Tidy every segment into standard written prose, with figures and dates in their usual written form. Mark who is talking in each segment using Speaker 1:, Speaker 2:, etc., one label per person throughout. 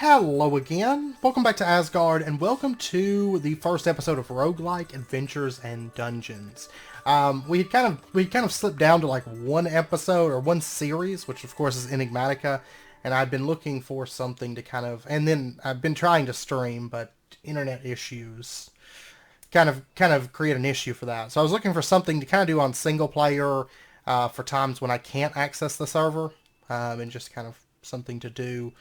Speaker 1: Hello again, welcome back to Asgard, and welcome to the first episode of Roguelike Adventures and Dungeons. We kind of slipped down to like one episode or one series, which of course is Enigmatica, and I've been looking for something to and then I've been trying to stream, but internet issues kind of create an issue for that. So I was looking for something to kind of do on single player for times when I can't access the server, and just kind of something to do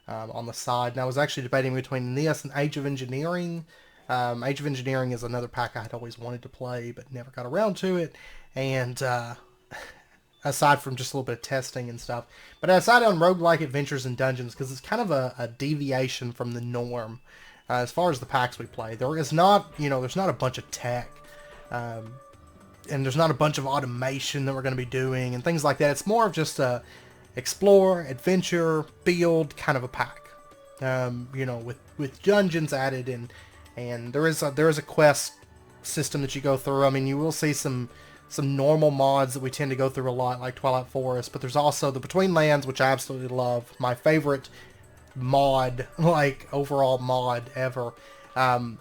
Speaker 1: on the side. And I was actually debating between this and Age of Engineering. Age of Engineering is another pack I had always wanted to play, but never got around to it. And aside from just a little bit of testing and stuff. But I decided on Roguelike Adventures and Dungeons because it's kind of a deviation from the norm as far as the packs we play. There is not, there's not a bunch of tech. And there's not a bunch of automation that we're going to be doing and things like that. It's more of just a explore, adventure, build kind of a pack. With dungeons added in, and there is a quest system that you go through. I mean, you will see some normal mods that we tend to go through a lot, like Twilight Forest, but there's also the Between Lands, which I absolutely love. My favorite mod, like overall mod ever. And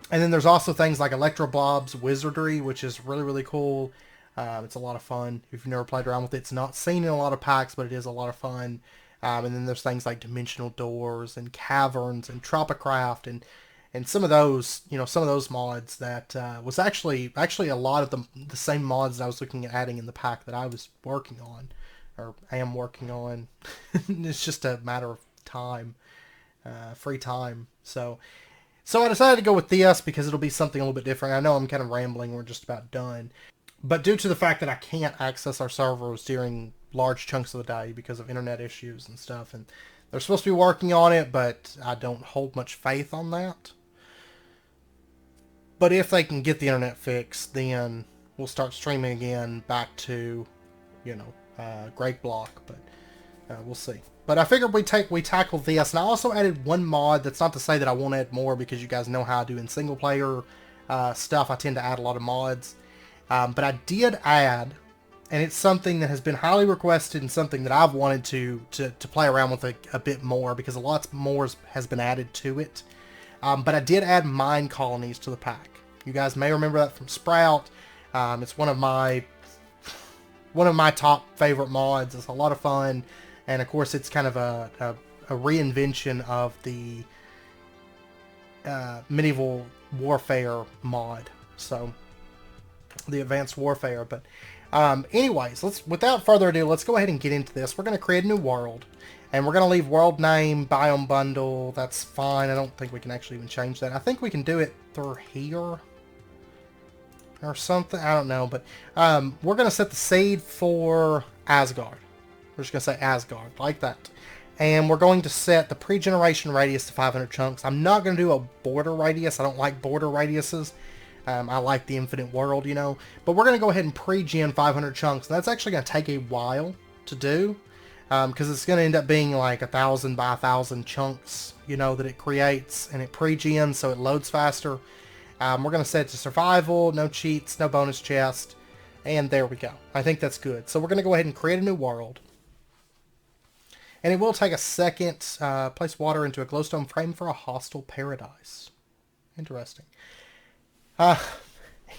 Speaker 1: then there's also things like Electro Bob's Wizardry, which is really, really cool. It's a lot of fun. If you've never played around with it, it's not seen in a lot of packs, but it is a lot of fun. And then there's things like Dimensional Doors and Caverns and Tropicraft and some of those, some of those mods that was actually a lot of the same mods that I was looking at adding in the pack that I was working on, or am working on. It's just a matter of time, free time. So I decided to go with this because it'll be something a little bit different. I know I'm kind of rambling. We're just about done. But due to the fact that I can't access our servers during large chunks of the day because of internet issues and stuff, and they're supposed to be working on it, but I don't hold much faith on that. But if they can get the internet fixed, then we'll start streaming again back to, Great Block, but we'll see. But I figured we tackle this, and I also added one mod. That's not to say that I won't add more, because you guys know how I do in single player stuff. I tend to add a lot of mods. But I did add, and it's something that has been highly requested and something that I've wanted to play around with a bit more, because a lot more has been added to it. But I did add mine colonies to the pack. You guys may remember that from Sprout. It's one of my top favorite mods. It's a lot of fun, and of course it's kind of a reinvention of the medieval warfare mod. So the advanced warfare. But anyways, without further ado, let's go ahead and get into this. We're going to create a new world, and we're going to leave world name, biome bundle. That's fine. I don't think we can actually even change that. I think we can do it through here or something. I don't know, but we're going to set the seed for Asgard. We're just going to say Asgard like that. And we're going to set the pre-generation radius to 500 chunks. I'm not going to do a border radius. I don't like border radiuses. I like the infinite world, But we're going to go ahead and pre-gen 500 chunks. And that's actually going to take a while to do. Because it's going to end up being like 1,000 by 1,000 chunks, that it creates. And it pre-gens, so it loads faster. We're going to set it to survival, no cheats, no bonus chest. And there we go. I think that's good. So we're going to go ahead and create a new world. And it will take a second. Place water into a glowstone frame for a hostile paradise. Interesting.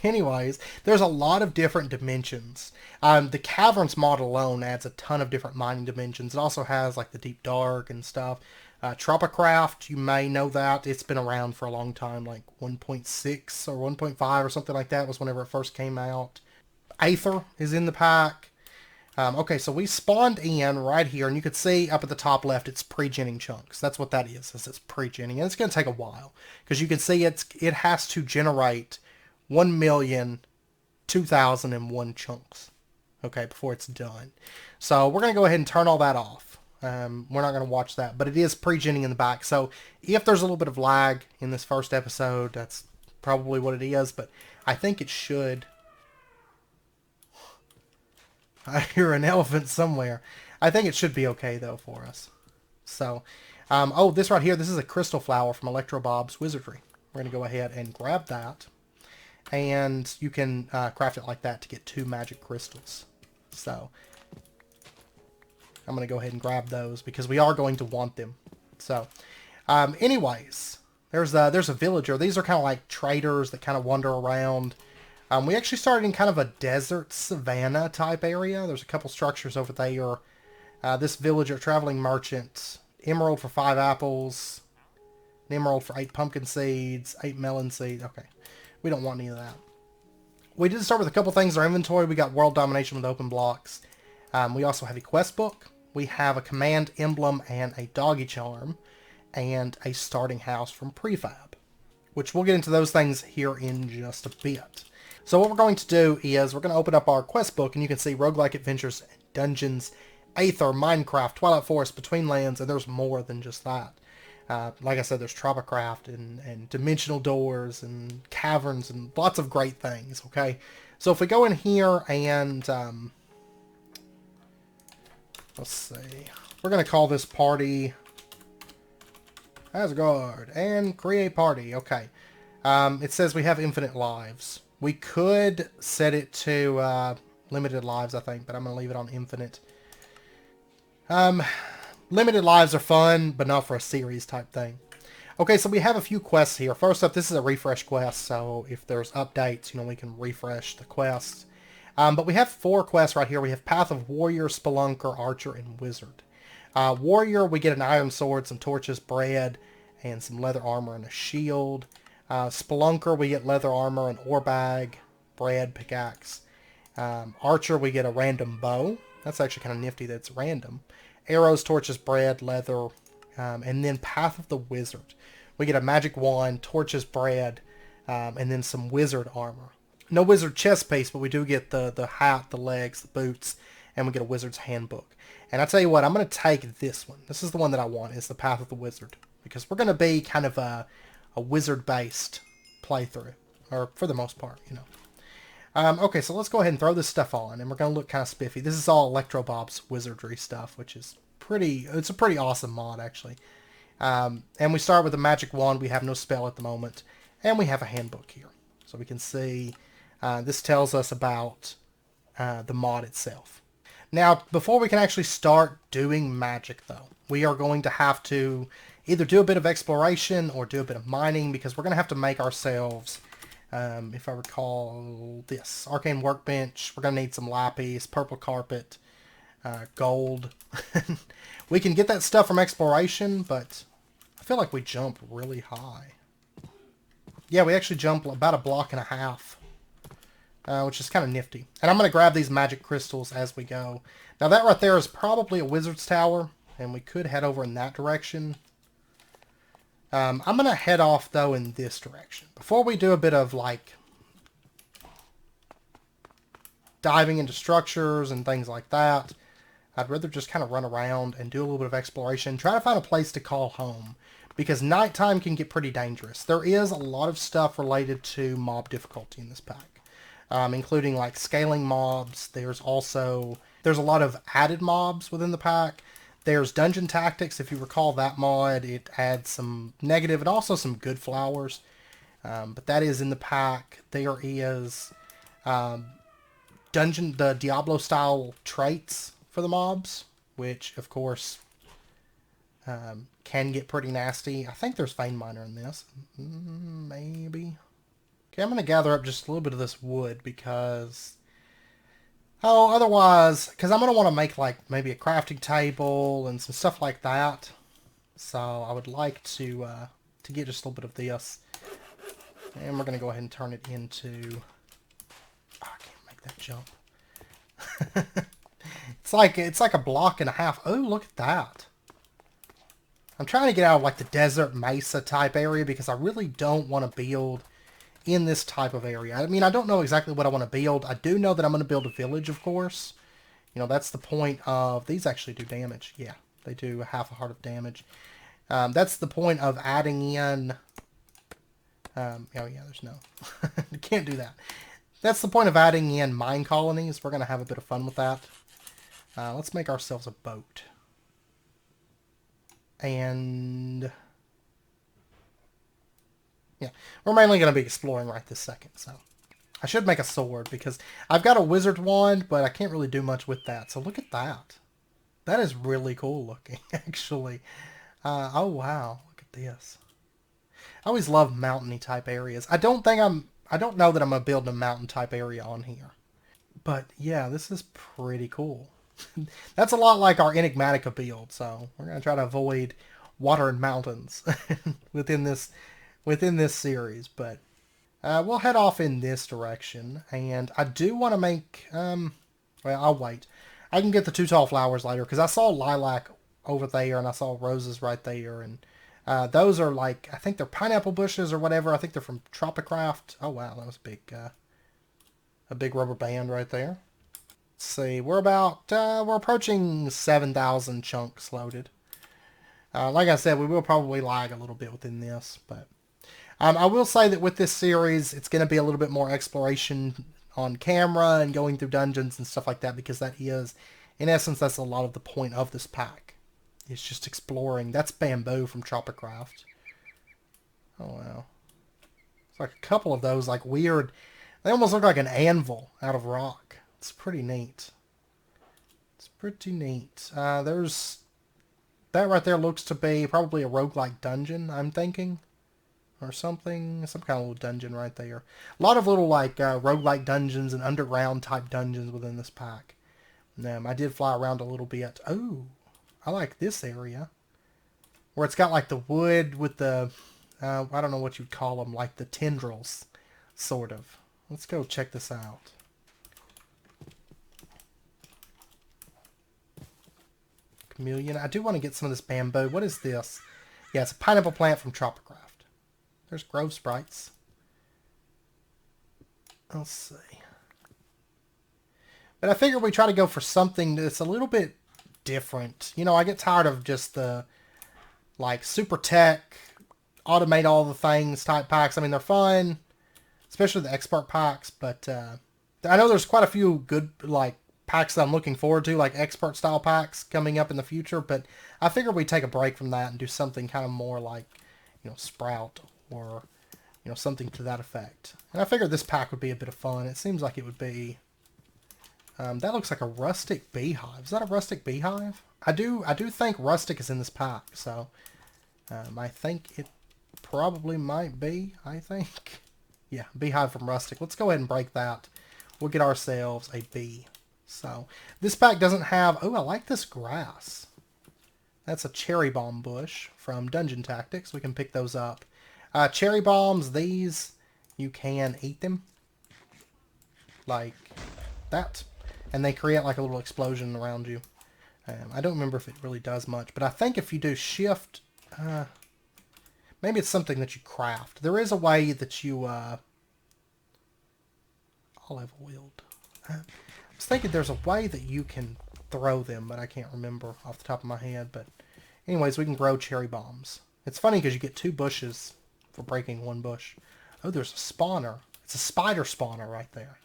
Speaker 1: Anyways, there's a lot of different dimensions. The Caverns mod alone adds a ton of different mining dimensions. It also has like the Deep Dark and stuff. Tropicraft, you may know that. It's been around for a long time, like 1.6 or 1.5 or something like that was whenever it first came out. Aether is in the pack. Okay, so we spawned in right here, and you can see up at the top left, it's pre-genning chunks. That's what that is it's pre-genning, and it's going to take a while, because you can see it has to generate 1,002,001 chunks, okay, before it's done. So we're going to go ahead and turn all that off. We're not going to watch that, but it is pre-genning in the back, so if there's a little bit of lag in this first episode, that's probably what it is, but I think it should. I hear an elephant somewhere. I think it should be okay, though, for us. So, oh, this right here, this is a crystal flower from Electro Bob's Wizardry. We're going to go ahead and grab that. And you can craft it like that to get 2 magic crystals. So, I'm going to go ahead and grab those because we are going to want them So, anyways, there's a villager. These are kind of like traders that kind of wander around. We actually started in kind of a desert savanna type area. There's a couple structures over there. This villager, traveling merchant, emerald for 5 apples, an emerald for 8 pumpkin seeds, 8 melon seeds. Okay, we don't want any of that. We did start with a couple things in our inventory. We got world domination with open blocks. We also have a quest book. We have a command emblem and a doggy charm, and a starting house from prefab, which we'll get into those things here in just a bit. So what we're going to do is we're going to open up our quest book, and you can see Roguelike Adventures and Dungeons, Aether, Minecraft, Twilight Forest, Between Lands, and there's more than just that. Like I said, there's Tropicraft and dimensional doors and caverns and lots of great things, okay? So if we go in here and, let's see, we're going to call this party Asgard and create party, okay. It says we have infinite lives. We could set it to limited lives, I think, but I'm going to leave it on infinite. Limited lives are fun, but not for a series type thing. Okay, so we have a few quests here. First up, this is a refresh quest, so if there's updates, we can refresh the quests. But we have 4 quests right here. We have Path of Warrior, Spelunker, Archer, and Wizard. Warrior, we get an iron sword, some torches, bread, and some leather armor and a shield. Spelunker, we get leather armor, an ore bag, bread, pickaxe. Archer, we get a random bow. That's actually kind of nifty that it's random. Arrows, torches, bread, leather, and then Path of the Wizard. We get a magic wand, torches, bread, and then some wizard armor. No wizard chest piece, but we do get the hat, the legs, the boots, and we get a wizard's handbook. And I tell you what, I'm going to take this one. This is the one that I want, is the Path of the Wizard. Because we're going to be kind of a wizard-based playthrough, or for the most part, Okay, so let's go ahead and throw this stuff on, and we're going to look kind of spiffy. This is all Electro Bob's Wizardry stuff, which is it's a pretty awesome mod, actually. And we start with a magic wand. We have no spell at the moment, and we have a handbook here. So we can see this tells us about the mod itself. Now, before we can actually start doing magic, though, we are going to have to either do a bit of exploration or do a bit of mining, because we're going to have to make ourselves... if I recall, this arcane workbench. We're going to need some lapis, purple carpet, gold. We can get that stuff from exploration, but I feel like we jump really high. Yeah, we actually jump about 1.5 blocks, which is kind of nifty. And I'm going to grab these magic crystals as we go. Now that right there is probably a wizard's tower, and we could head over in that direction. I'm going to head off, though, in this direction. Before we do a bit of, diving into structures and things like that, I'd rather just kind of run around and do a little bit of exploration. Try to find a place to call home, because nighttime can get pretty dangerous. There is a lot of stuff related to mob difficulty in this pack, including, scaling mobs. There's a lot of added mobs within the pack. There's Dungeon Tactics. If you recall that mod, it adds some negative and also some good flowers. But that is in the pack. There is the Diablo-style traits for the mobs, which, of course, can get pretty nasty. I think there's Fane Miner in this. Maybe. Okay, I'm going to gather up just a little bit of this wood because... otherwise, because I'm going to want to make, maybe a crafting table and some stuff like that. So I would like to get just a little bit of this. And we're going to go ahead and turn it into... Oh, I can't make that jump. It's like 1.5 blocks. Oh, look at that. I'm trying to get out of, the desert mesa type area because I really don't want to build... in this type of area. I mean, I don't know exactly what I want to build. I do know that I'm going to build a village, of course. That's the point of... These actually do damage. Yeah, they do 1/2 heart of damage. That's the point of adding in... oh, yeah, there's no... You can't do that. That's the point of adding in mine colonies. We're going to have a bit of fun with that. Let's make ourselves a boat. And... yeah, we're mainly going to be exploring right this second, so... I should make a sword, because I've got a wizard wand, but I can't really do much with that. So look at that. That is really cool looking, actually. Oh wow, look at this. I always love mountainy type areas. I don't know that I'm gonna build a mountain type area on here. But yeah, this is pretty cool. That's a lot like our Enigmatica build, so we're gonna try to avoid water and mountains within this series. But we'll head off in this direction, and I do want to make. Well, I'll wait. I can get the two tall flowers later because I saw lilac over there, and I saw roses right there, and those are like I think they're pineapple bushes or whatever. I think they're from Tropicraft. Oh wow, that was a big rubber band right there. Let's see, we're approaching 7,000 chunks loaded. Like I said, we will probably lag a little bit within this, but I will say that with this series, it's going to be a little bit more exploration on camera and going through dungeons and stuff like that, because that is, in essence, that's a lot of the point of this pack. It's just exploring. That's bamboo from Tropicraft. Oh, wow. It's like a couple of those, like weird, they almost look like an anvil out of rock. It's pretty neat. It's pretty neat. There's... That right there looks to be probably a roguelike dungeon, I'm thinking. Or something. Some kind of little dungeon right there. A lot of little, like, roguelike dungeons and underground type dungeons within this pack. I did fly around a little bit. Oh, I like this area. Where it's got, like, the wood with the... I don't know what you'd call them. Like, the tendrils, sort of. Let's go check this out. Chameleon. I do want to get some of this bamboo. What is this? Yeah, it's a pineapple plant from Tropicraft. There's grove sprites. Let's see. But I figure we try to go for something that's a little bit different. You know, I get tired of just the, like, super tech, automate all the things type packs. I mean, they're fun, especially the expert packs, but I know there's quite a few good, like, packs that I'm looking forward to, like expert style packs coming up in the future, but I figure we take a break from that and do something kind of more like, you know, Sprout or, you know, something to that effect. And I figured this pack would be a bit of fun. It seems like it would be... that looks like a rustic beehive. Is that a rustic beehive? I do think rustic is in this pack, so I think it probably might be, I think. Yeah, beehive from rustic. Let's go ahead and break that. We'll get ourselves a bee. So, this pack doesn't have... Oh, I like this grass. That's a cherry bomb bush from Dungeon Tactics. We can pick those up. Cherry bombs, these, you can eat them. Like that. And they create like a little explosion around you. I don't remember if it really does much. But I think if you do shift... maybe it's something that you craft. There is a way that you... olive wield. I was thinking there's a way that you can throw them, but I can't remember off the top of my head. But anyways, we can grow cherry bombs. It's funny because you get 2 bushes for breaking 1 bush. Oh, there's a spawner. It's a spider spawner right there.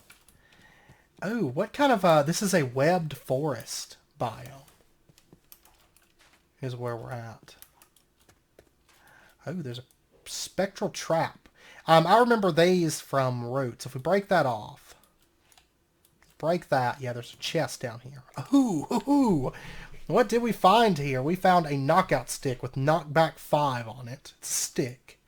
Speaker 1: Oh, what kind of... this is a webbed forest biome. Here's where we're at. Oh, there's a spectral trap. I remember these from roots. If we break that off, break that. Yeah, there's a chest down here. Ooh. What did we find here? We found a knockout stick with knockback 5 on it. It's a stick.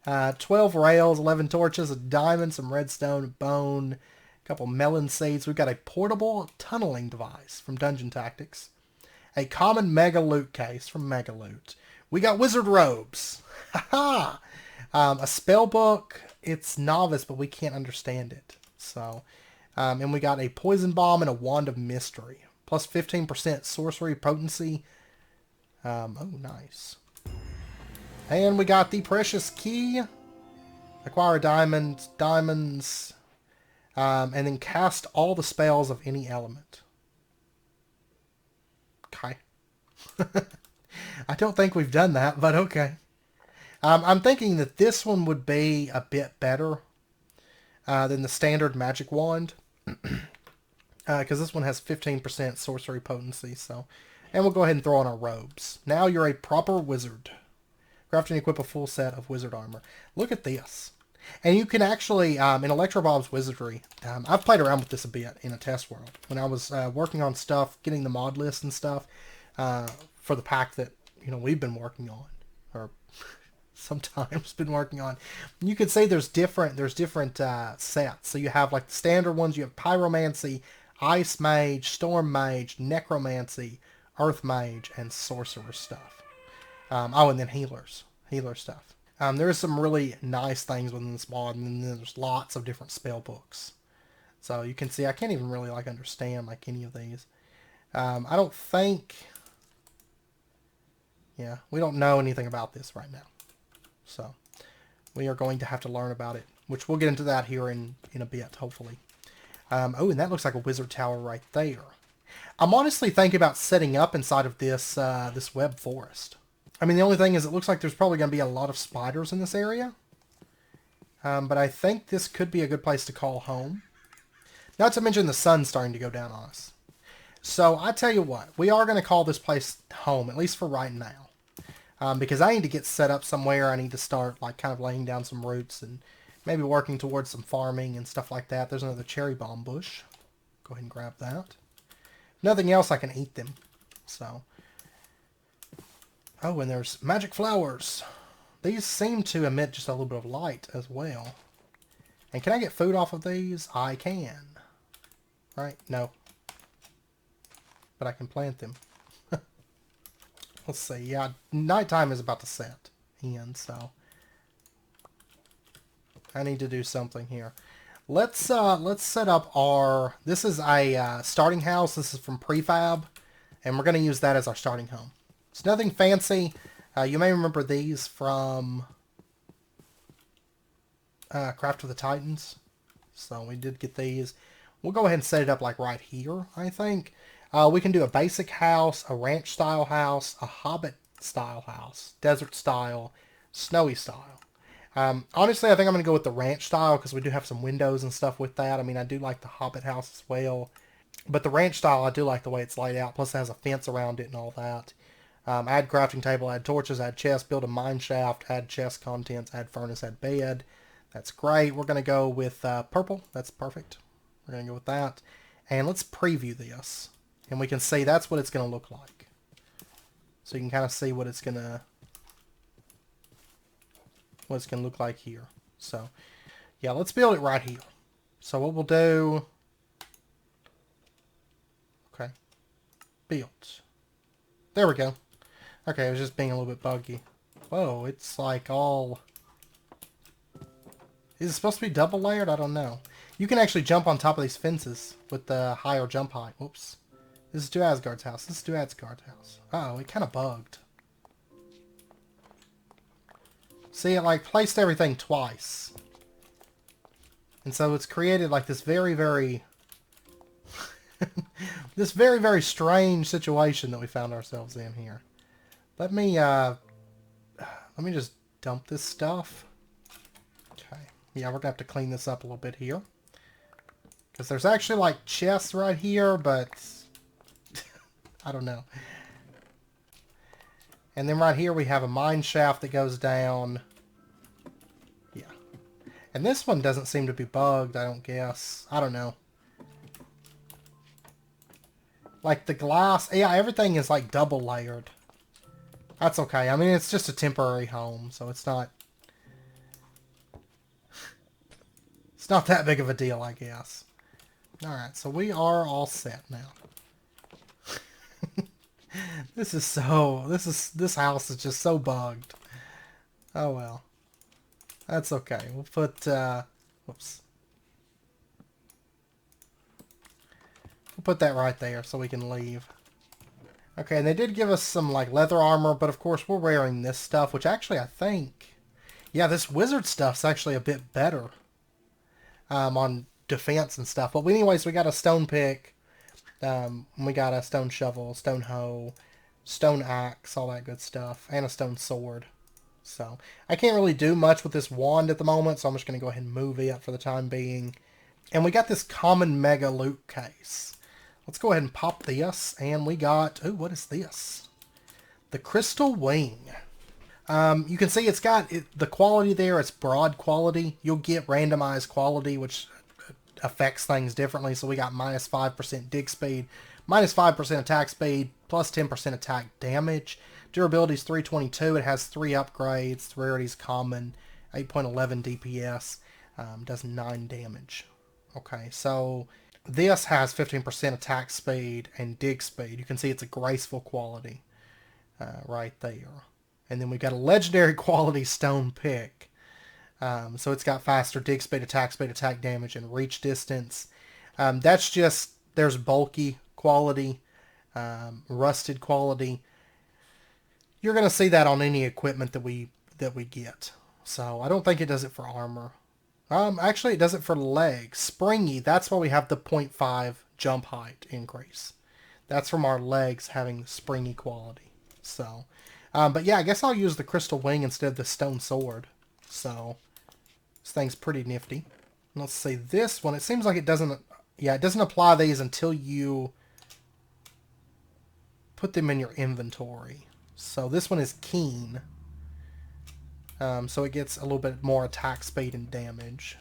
Speaker 1: 12 rails, 11 torches, a diamond, some redstone, a bone, a couple melon seeds. We've got a portable tunneling device from Dungeon Tactics. A common mega loot case from Mega Loot. We got wizard robes. Haha! A spell book. It's novice, but we can't understand it. So... and we got a poison bomb and a wand of mystery. Plus 15% sorcery potency. Oh, nice. And we got the precious key. Acquire diamonds. And then cast all the spells of any element. Okay. I don't think we've done that, but okay. I'm thinking that this one would be a bit better than the standard magic wand. Because this one has 15% sorcery potency. So, and we'll go ahead and throw on our robes. Now you're a proper wizard. Craft and equip a full set of wizard armor. Look at this. And you can actually, in Electro Bob's Wizardry, I've played around with this a bit in a test world. When I was working on stuff, getting the mod list and stuff for the pack that we've been working on, or sometimes been working on. You could say there's different sets. So you have like the standard ones. You have pyromancy, ice mage, storm mage, necromancy, earth mage, and sorcerer stuff. And then healer stuff. There is some really nice things within this mod, and then there's lots of different spell books. So you can see I can't even really like understand like any of these. I don't think. Yeah, we don't know anything about this right now. So we are going to have to learn about it, which we'll get into that here in a bit, hopefully. Oh, and that looks like a wizard tower right there. I'm honestly thinking about setting up inside of this this web forest. I mean, the only thing is it looks like there's probably going to be a lot of spiders in this area. But I think this could be a good place to call home. Not to mention the sun's starting to go down on us. So I tell you what, we are going to call this place home, at least for right now. Because I need to get set up somewhere. I need to start like kind of laying down some roots and maybe working towards some farming and stuff like that. There's another cherry bomb bush. Go ahead and grab that. Nothing else, I can eat them. So. Oh, and there's magic flowers. These seem to emit just a little bit of light as well. And can I get food off of these? I can. Right? No. But I can plant them. Let's see. Yeah, nighttime is about to set in, so I need to do something here. Let's set up our. This is a starting house. This is from Prefab, and we're going to use that as our starting home. It's nothing fancy. You may remember these from Craft of the Titans. So we did get these. We'll go ahead and set it up like right here, I think. We can do a basic house, a ranch style house, a hobbit style house, desert style, snowy style. Honestly, I think I'm going to go with the ranch style because we do have some windows and stuff with that. I mean, I do like the hobbit house as well. But the ranch style, I do like the way it's laid out. Plus it has a fence around it and all that. Add crafting table, add torches, add chest, build a mine shaft, add chest contents, add furnace, add bed. That's great. We're going to go with purple. That's perfect. We're going to go with that. And let's preview this. And we can see that's what it's going to look like. So you can kind of see what it's going to look like here. So, yeah, let's build it right here. So what we'll do... Okay. Build. There we go. Okay, it was just being a little bit buggy. Whoa, it's like all... Is it supposed to be double layered? I don't know. You can actually jump on top of these fences with the higher jump height. Whoops. This is to Asgard's house. This is to Asgard's house. Uh-oh, it kind of bugged. See, it like placed everything twice. And so it's created like this very, very... this very, very strange situation that we found ourselves in here. Let me just dump this stuff. Okay. Yeah, we're going to have to clean this up a little bit here. Because there's actually like chests right here, but... I don't know. And then right here we have a mine shaft that goes down. Yeah. And this one doesn't seem to be bugged, I don't guess. I don't know. Like the glass, yeah, everything is like double layered. That's okay. I mean, it's just a temporary home, so it's not... It's not that big of a deal, I guess. Alright, so we are all set now. This house is just so bugged. Oh well. That's okay. We'll put, whoops. We'll put that right there so we can leave. Okay, and they did give us some, like, leather armor, but of course we're wearing this stuff, which actually I think... Yeah, this wizard stuff's actually a bit better. On defense and stuff. But anyways, we got a stone pick. We got a stone shovel, stone hoe, stone axe, all that good stuff, and a stone sword. So, I can't really do much with this wand at the moment, so I'm just going to go ahead and move it for the time being. And we got this common mega loot case. Let's go ahead and pop this, and we got... Ooh, what is this? The Crystal Wing. You can see it's got the quality there. It's broad quality. You'll get randomized quality, which affects things differently. So we got minus 5% dig speed, minus 5% attack speed, plus 10% attack damage. Durability is 322. It has 3 upgrades. Rarity is common. 8.11 DPS. Does 9 damage. Okay, so this has 15% attack speed and dig speed. You can see it's a graceful quality right there. And then we've got a legendary quality stone pick. So it's got faster dig speed, attack damage, and reach distance. That's just, there's bulky quality, rusted quality. You're going to see that on any equipment that we get. So I don't think it does it for armor. Actually, it does it for legs. Springy, that's why we have the 0.5 jump height increase. That's from our legs having springy quality. So, but yeah, I guess I'll use the crystal wing instead of the stone sword. So, this thing's pretty nifty. Let's see, this one, it seems like it doesn't, yeah, it doesn't apply these until you put them in your inventory. So this one is keen. So it gets a little bit more attack speed and damage.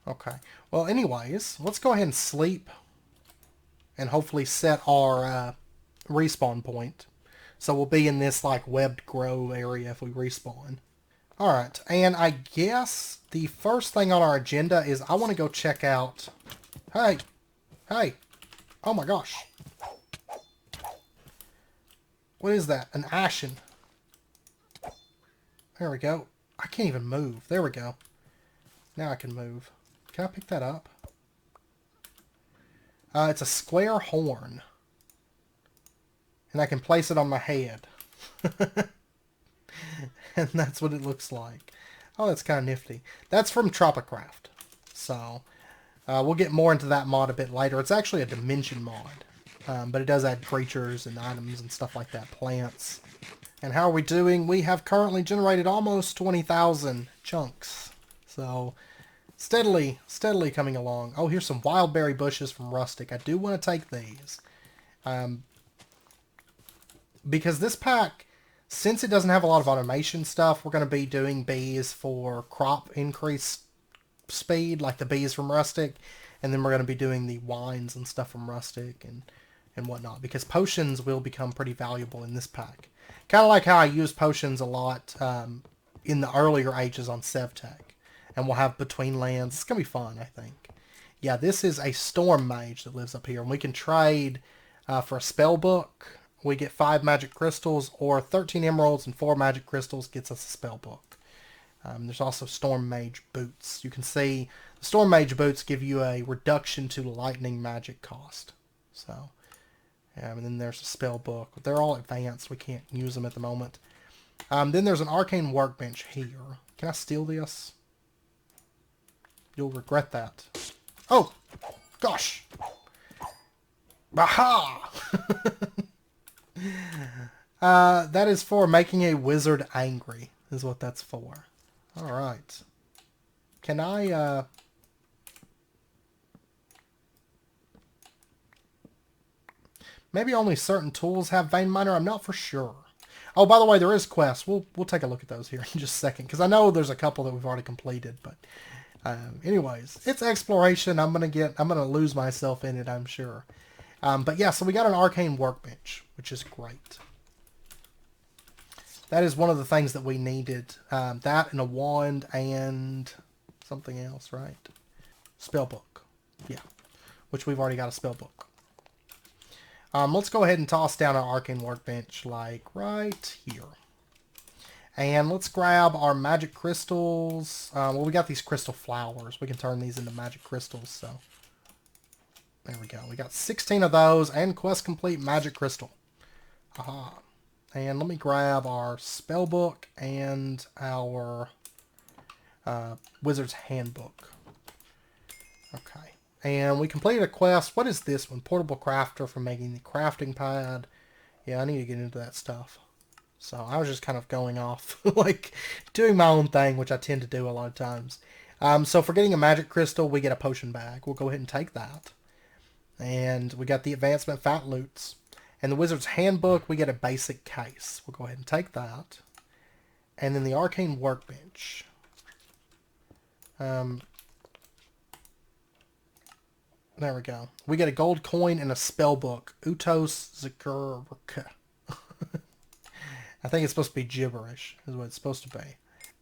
Speaker 1: Okay. Well, anyways, let's go ahead and sleep. And hopefully set our respawn point. So we'll be in this like webbed grove area if we respawn. Alright, and I guess the first thing on our agenda is I want to go check out... Hey! Hey! Oh my gosh! What is that? An ashen. There we go. I can't even move. There we go. Now I can move. Can I pick that up? It's a square horn. And I can place it on my head. And that's what it looks like. Oh, that's kind of nifty. That's from Tropicraft. So, we'll get more into that mod a bit later. It's actually a dimension mod. But it does add creatures and items and stuff like that. Plants. And how are we doing? We have currently generated almost 20,000 chunks. So, steadily coming along. Oh, here's some wild berry bushes from Rustic. I do want to take these. Because this pack, since it doesn't have a lot of automation stuff, we're going to be doing bees for crop increase speed, like the bees from Rustic. And then we're going to be doing the wines and stuff from Rustic and whatnot. Because potions will become pretty valuable in this pack. Kind of like how I used potions a lot in the earlier ages on Sevtech. And we'll have Between Lands. It's going to be fun, I think. Yeah, this is a Storm Mage that lives up here. And we can trade for a spell book. We get 5 magic crystals, or 13 emeralds and 4 magic crystals gets us a spell book. There's also Storm Mage boots. You can see the Storm Mage boots give you a reduction to lightning magic cost. So, and then there's a spell book. They're all advanced. We can't use them at the moment. Then there's an arcane workbench here. Can I steal this? You'll regret that. Oh! Gosh! Aha! That is for making a wizard angry, is what that's for. Alright. Can I, maybe only certain tools have Vein Miner? I'm not for sure. Oh, by the way, there is quests. We'll take a look at those here in just a second, because I know there's a couple that we've already completed, but anyways, it's exploration. I'm gonna lose myself in it, I'm sure. But yeah, so we got an arcane workbench, which is great. That is one of the things that we needed. That and a wand and something else, right? Spellbook. Yeah, which we've already got a spellbook. Let's go ahead and toss down our arcane workbench, like right here. And let's grab our magic crystals. Well, we got these crystal flowers. We can turn these into magic crystals, so... There we go. We got 16 of those and quest complete magic crystal. Aha. And let me grab our spellbook and our wizard's handbook. Okay. And we completed a quest. What is this one? Portable crafter for making the crafting pad. Yeah, I need to get into that stuff. So I was just kind of going off, like doing my own thing, which I tend to do a lot of times. So for getting a magic crystal, we get a potion bag. We'll go ahead and take that. And we got the advancement fat loots. And the wizard's handbook, we get a basic case. We'll go ahead and take that. And then the arcane workbench. There we go. We get a gold coin and a spell book. Utos Zakurka. I think it's supposed to be gibberish, is what it's supposed to be.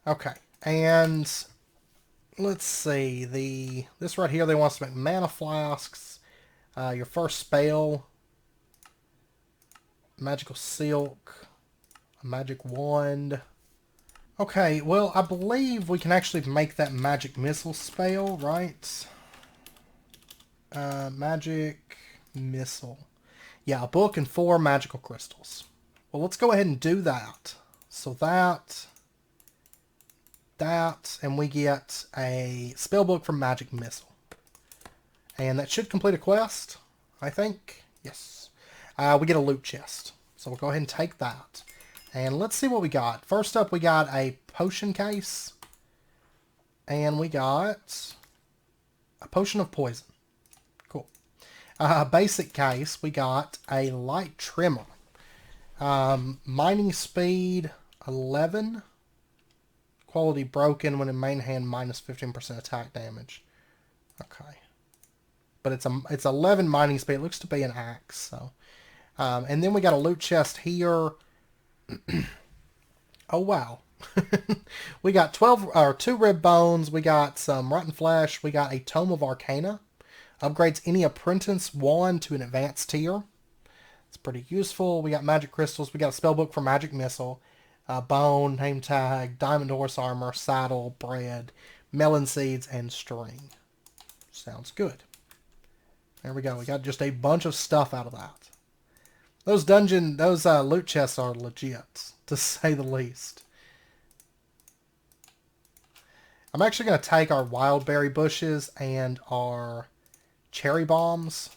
Speaker 1: Okay, and let's see. This right here, they want us to make mana flasks. Your first spell, magical silk, a magic wand. Okay, well, I believe we can actually make that magic missile spell, right? Magic missile. Yeah, a book and 4 magical crystals. Well, let's go ahead and do that. So that, and we get a spellbook from Magic Missile. And that should complete a quest, I think. Yes. We get a loot chest. So we'll go ahead and take that. And let's see what we got. First up, we got a potion case. And we got a potion of poison. Cool. Basic case, we got a light trimmer. Mining speed 11. Quality broken when in main hand minus 15% attack damage. Okay. But it's 11 mining speed. It looks to be an axe. So, and then we got a loot chest here. Oh wow. We got 2 rib bones. We got some rotten flesh. We got a tome of arcana. Upgrades any apprentice wand to an advanced tier. It's pretty useful. We got magic crystals. We got a spellbook for magic missile. Bone, name tag, diamond horse armor, saddle, bread, melon seeds, and string. Sounds good. There we go. We got just a bunch of stuff out of that. Those loot chests are legit, to say the least. I'm actually going to take our wild berry bushes and our cherry bombs,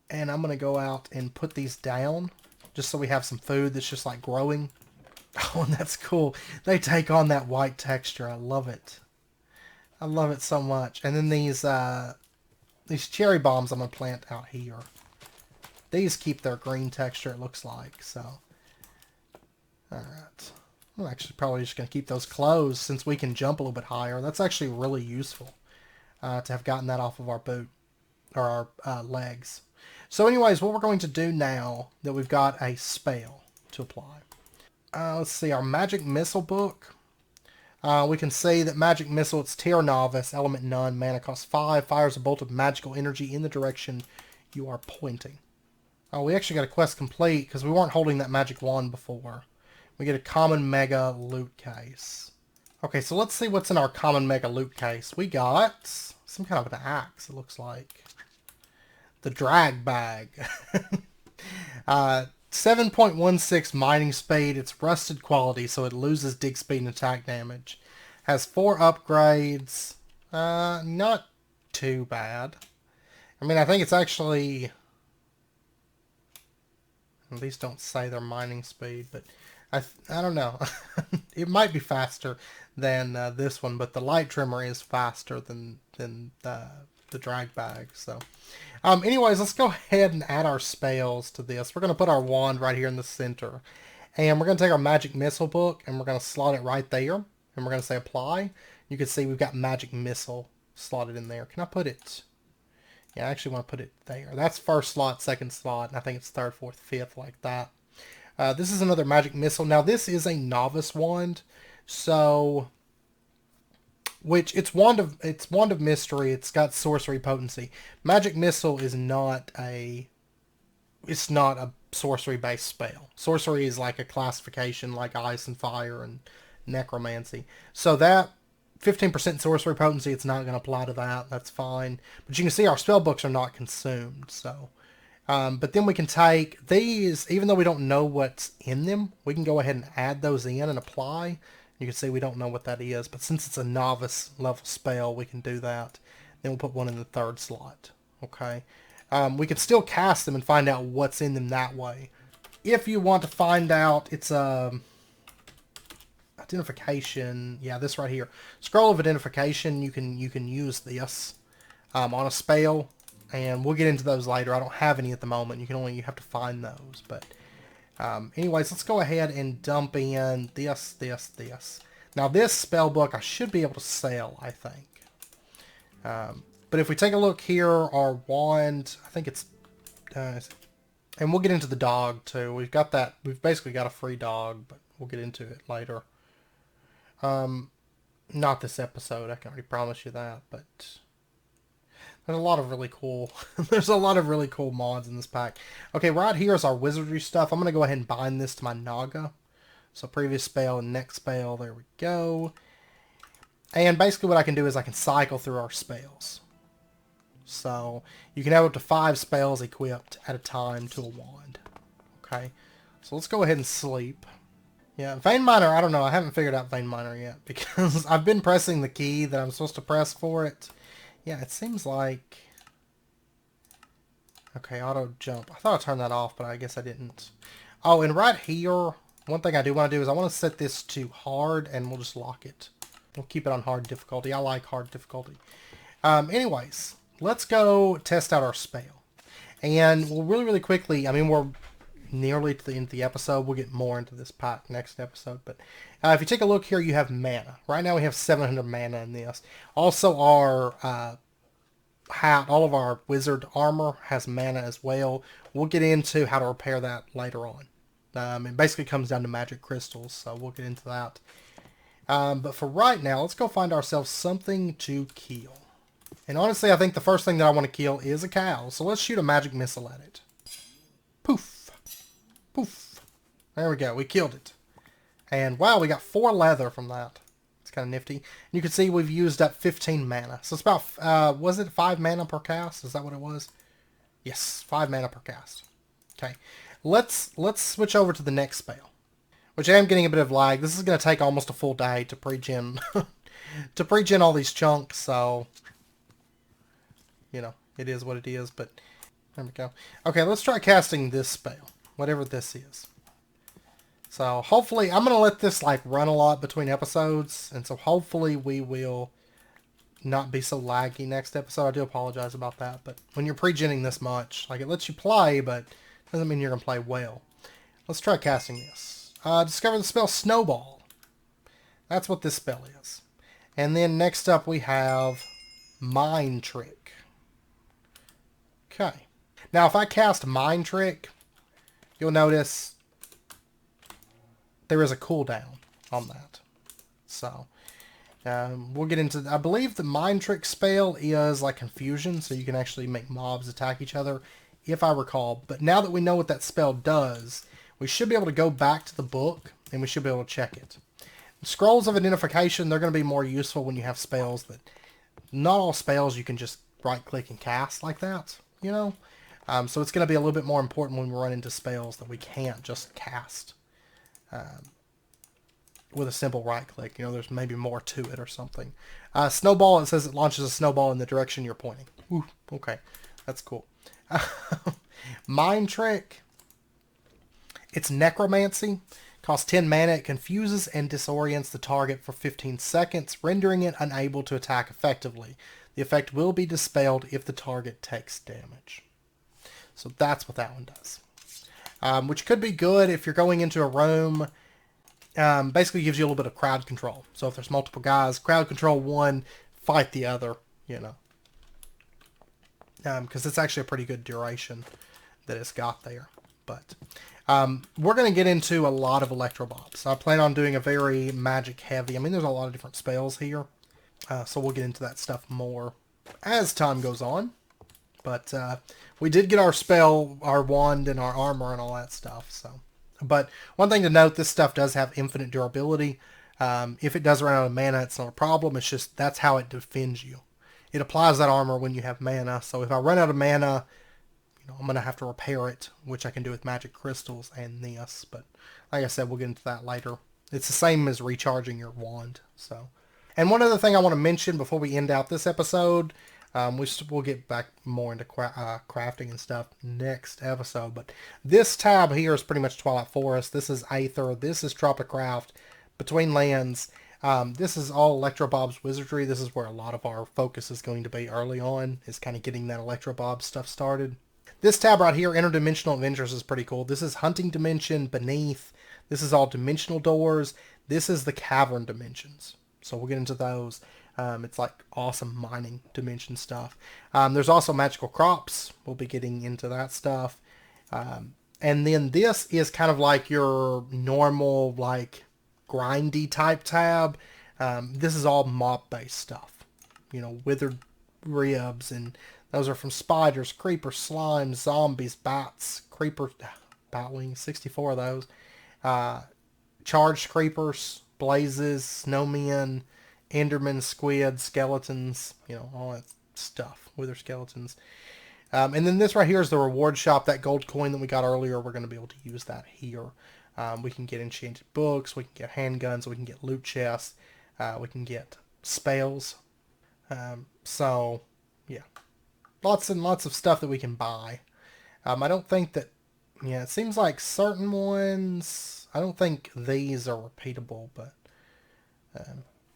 Speaker 1: and I'm going to go out and put these down, just so we have some food that's just like growing. Oh, and that's cool. They take on that white texture. I love it. I love it so much. And then these cherry bombs I'm going to plant out here. These keep their green texture, it looks like. So, alright. I'm actually probably just going to keep those closed since we can jump a little bit higher. That's actually really useful to have gotten that off of our boot, or our legs. So anyways, what we're going to do now that we've got a spell to apply. Let's see, our Magic Missile book. We can see that Magic Missile, it's Tier Novice, Element None, mana cost 5, fires a bolt of magical energy in the direction you are pointing. Oh, we actually got a quest complete because we weren't holding that magic wand before. We get a common mega loot case. Okay, so let's see what's in our common mega loot case. We got some kind of an axe, it looks like. The drag bag. 7.16 mining speed. It's rusted quality, so it loses dig speed and attack damage. Has 4 upgrades. Not too bad. I mean, I think it's actually... At least don't say their mining speed, but I don't know. It might be faster than this one, but the light trimmer is faster than the drag bag. So, anyways, let's go ahead and add our spells to this. We're going to put our wand right here in the center, and we're going to take our Magic Missile book, and we're going to slot it right there, and we're going to say apply. You can see we've got Magic Missile slotted in there. Can I put it? Yeah, I actually want to put it there. That's first slot, second slot, and I think it's third, fourth, fifth, like that. This is another Magic Missile. Now, this is a novice wand, so... Which, it's wand of mystery. It's got sorcery potency. Magic Missile is not a... It's not a sorcery-based spell. Sorcery is like a classification like ice and fire and necromancy. So that 15% sorcery potency, it's not going to apply to that. That's fine. But you can see our spell books are not consumed. So, but then we can take these, even though we don't know what's in them, we can go ahead and add those in and apply. You can see we don't know what that is. But since it's a novice level spell, we can do that. Then we'll put one in the third slot. Okay. We can still cast them and find out what's in them that way. If you want to find out, it's identification. Yeah, this right here. Scroll of identification. You can use this on a spell, and we'll get into those later. I don't have any at the moment. You have to find those. But anyways, let's go ahead and dump in this. Now this spell book I should be able to sell, I think. But if we take a look here, our wand, I think it's... and we'll get into the dog, too. We've got that... We've basically got a free dog, but we'll get into it later. Not this episode, I can already promise you that, but... There's a lot of really cool... there's a lot of really cool mods in this pack. Okay, right here is our wizardry stuff. I'm going to go ahead and bind this to my Naga. So previous spell and next spell, there we go. And basically what I can do is I can cycle through our spells. So you can have up to 5 spells equipped at a time to a wand. Okay, so let's go ahead and sleep. Yeah, Vein Miner, I don't know. I haven't figured out Vein Miner yet because I've been pressing the key that I'm supposed to press for it. Yeah, it seems like... Okay, auto jump. I thought I turned that off, but I guess I didn't. Oh, and right here, one thing I do want to do is I want to set this to hard, and we'll just lock it. We'll keep it on hard difficulty. I like hard difficulty. Anyways, let's go test out our spell. And we'll really quickly, I mean, we're nearly to the end of the episode. We'll get more into this pack next episode. But if you take a look here, you have mana. Right now we have 700 mana in this. Also, our hat, all of our wizard armor has mana as well. We'll get into how to repair that later on. It basically comes down to magic crystals, so we'll get into that. But for right now, let's go find ourselves something to kill. And honestly, I think the first thing that I want to kill is a cow. So let's shoot a magic missile at it. Poof. Poof. There we go. We killed it. And wow, we got 4 leather from that. It's kind of nifty. And you can see we've used up 15 mana. So it's about, was it 5 mana per cast? Is that what it was? Yes, 5 mana per cast. Okay. Let's switch over to the next spell. Which I am getting a bit of lag. This is going to take almost a full day to pre-gen to pre-gen all these chunks, so you know, it is what it is, but there we go. Okay, let's try casting this spell, whatever this is. So hopefully, I'm going to let this like run a lot between episodes, and so hopefully we will not be so laggy next episode. I do apologize about that, but when you're pre-genning this much, like it lets you play, but doesn't mean you're going to play well. Let's try casting this. Discover the spell Snowball. That's what this spell is. And then next up we have Mind Trick. Okay. Now if I cast Mind Trick, you'll notice there is a cooldown on that. So we'll get into... I believe the Mind Trick spell is like confusion, so you can actually make mobs attack each other, if I recall. But now that we know what that spell does, we should be able to go back to the book, and we should be able to check it. Scrolls of Identification, they're going to be more useful when you have spells that... Not all spells you can just right-click and cast like that, you know? So it's going to be a little bit more important when we run into spells that we can't just cast with a simple right-click. You know, there's maybe more to it or something. Snowball, it says it launches a snowball in the direction you're pointing. Ooh, okay. That's cool. Mind Trick... It's Necromancy. Costs 10 mana. It confuses and disorients the target for 15 seconds, rendering it unable to attack effectively. The effect will be dispelled if the target takes damage. So that's what that one does. Which could be good if you're going into a room. Basically gives you a little bit of crowd control. So if there's multiple guys, crowd control one, fight the other, you know. Because it's actually a pretty good duration that it's got there. But... we're going to get into a lot of Electrobobs. I plan on doing a very magic heavy. I mean, there's a lot of different spells here. So we'll get into that stuff more as time goes on. But we did get our spell, our wand, and our armor and all that stuff. So, but one thing to note, this stuff does have infinite durability. If it does run out of mana, it's not a problem. It's just that's how it defends you. It applies that armor when you have mana. So if I run out of mana... I'm going to have to repair it, which I can do with magic crystals and this. But like I said, we'll get into that later. It's the same as recharging your wand. So, and one other thing I want to mention before we end out this episode, we'll get back more into crafting and stuff next episode. But this tab here is pretty much Twilight Forest. This is Aether. This is Tropicraft. Between Lands. This is all Electrobob's Wizardry. This is where a lot of our focus is going to be early on, is kind of getting that Electrobob stuff started. This tab right here, Interdimensional Adventures, is pretty cool. This is Hunting Dimension, Beneath. This is all Dimensional Doors. This is the Cavern Dimensions. So we'll get into those. It's like awesome mining dimension stuff. There's also magical crops. We'll be getting into that stuff. And then this is kind of like your normal, like, grindy type tab. This is all mob-based stuff. You know, withered ribs, and those are from spiders, creepers, slimes, zombies, bats, creepers, batwings, 64 of those. Charged creepers, blazes, snowmen, endermen, squid, skeletons, you know, all that stuff. Wither skeletons. And then this right here is the reward shop. That gold coin that we got earlier, we're going to be able to use that here. We can get enchanted books, we can get handguns, we can get loot chests, we can get spells. So, yeah. Lots and lots of stuff that we can buy. I don't think that, yeah, it seems like certain ones, I don't think these are repeatable, but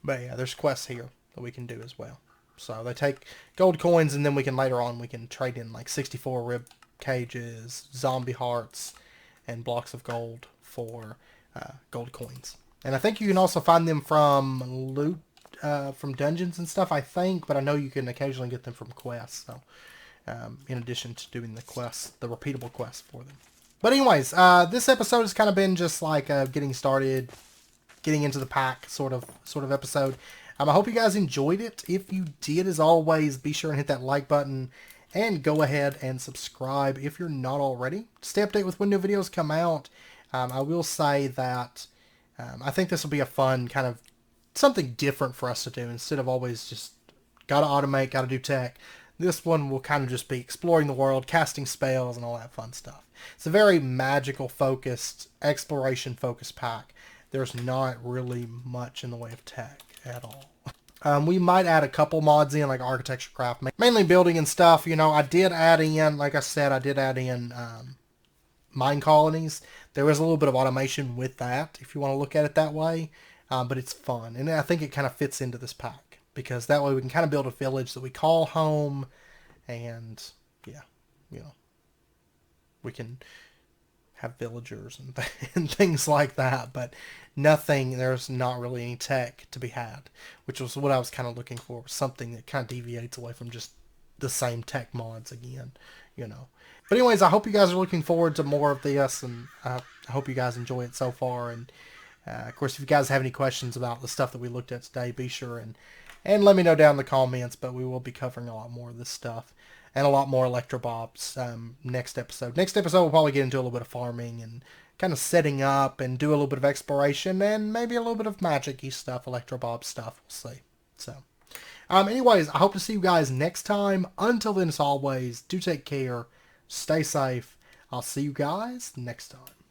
Speaker 1: yeah, there's quests here that we can do as well. So they take gold coins, and then we can later on, we can trade in like 64 rib cages, zombie hearts, and blocks of gold for gold coins. And I think you can also find them from loot, from dungeons and stuff, I think, but I know you can occasionally get them from quests. So in addition to doing the quests, the repeatable quests for them. But anyways, this episode has kind of been just like getting started, getting into the pack sort of episode. I hope you guys enjoyed it. If you did, as always, be sure and hit that like button and go ahead and subscribe if you're not already. Stay updated with when new videos come out. I will say that I think this will be a fun kind of something different for us to do instead of always just gotta automate, gotta do tech. This one will kind of just be exploring the world, casting spells, and all that fun stuff. It's a very magical focused, exploration focused pack. There's not really much in the way of tech at all. We might add a couple mods in, like architecture craft, mainly building and stuff. You know, I did add in, like I said, I did add in mine colonies. There is a little bit of automation with that, if you want to look at it that way. But it's fun, and I think it kind of fits into this pack, because that way we can kind of build a village that we call home, and yeah, you know, we can have villagers and things like that, but nothing, there's not really any tech to be had, which was what I was kind of looking for, something that kind of deviates away from just the same tech mods again, you know. But anyways, I hope you guys are looking forward to more of this, and I hope you guys enjoy it so far. And of course, if you guys have any questions about the stuff that we looked at today, be sure and let me know down in the comments. But we will be covering a lot more of this stuff and a lot more Electrobobs next episode. Next episode, we'll probably get into a little bit of farming and kind of setting up and do a little bit of exploration and maybe a little bit of magic-y stuff, Electrobob stuff. We'll see. So, anyways, I hope to see you guys next time. Until then, as always, do take care. Stay safe. I'll see you guys next time.